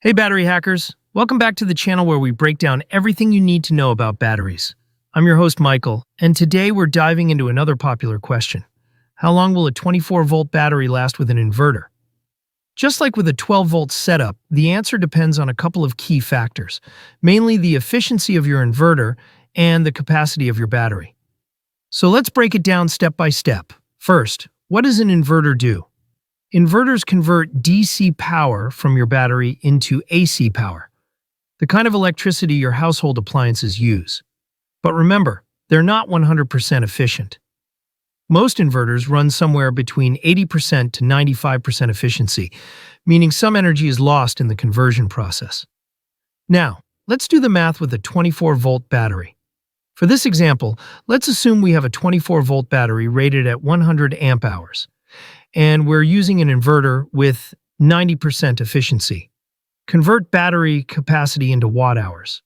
Hey battery hackers, welcome back to the channel where we break down everything you need to know about batteries. I'm your host Michael, and today we're diving into another popular question. How long will a 24-volt battery last with an inverter? Just like with a 12-volt setup, the answer depends on a couple of key factors, mainly the efficiency of your inverter and the capacity of your battery. So let's break it down step by step. First, what does an inverter do? Inverters convert DC power from your battery into AC power, the kind of electricity your household appliances use. But remember, they're not 100% efficient. Most inverters run somewhere between 80% to 95% efficiency, meaning some energy is lost in the conversion process. Now, let's do the math with a 24-volt battery. For this example, let's assume we have a 24-volt battery rated at 100 amp hours. And we're using an inverter with 90% efficiency. Convert battery capacity into watt-hours.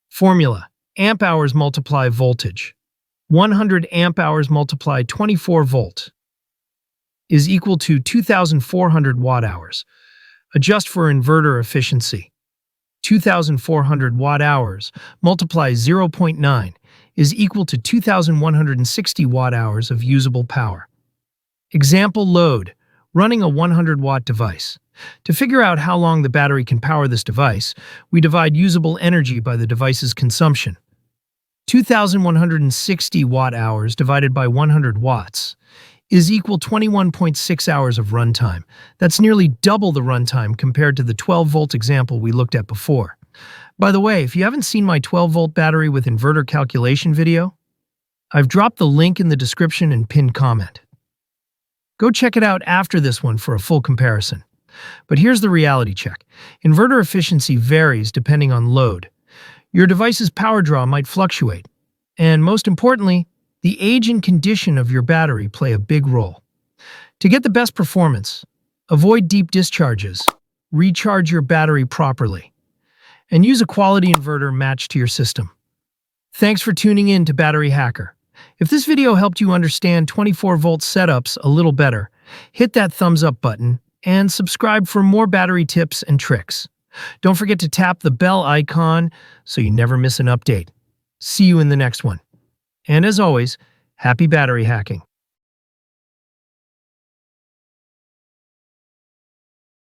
Formula: amp hours multiply voltage. 100 amp hours multiplied 24 volt is equal to 2,400 watt-hours. Adjust for inverter efficiency. 2,400 watt-hours multiplied 0.9 is equal to 2,160 watt-hours of usable power. Example load: running a 100-watt device. To figure out how long the battery can power this device, we divide usable energy by the device's consumption. 2,160 watt-hours divided by 100 watts is equal 21.6 hours of runtime. That's nearly double the runtime compared to the 12-volt example we looked at before. By the way, if you haven't seen my 12-volt battery with inverter calculation video, I've dropped the link in the description and pinned comment. Go check it out after this one for a full comparison. But here's the reality check. Inverter efficiency varies depending on load. Your device's power draw might fluctuate. And most importantly, the age and condition of your battery play a big role. To get the best performance, avoid deep discharges, recharge your battery properly, and use a quality inverter matched to your system. Thanks for tuning in to Battery Hacker. If this video helped you understand 24-volt setups a little better, hit that thumbs up button and subscribe for more battery tips and tricks. Don't forget to tap the bell icon so you never miss an update. See you in the next one. And as always, happy battery hacking.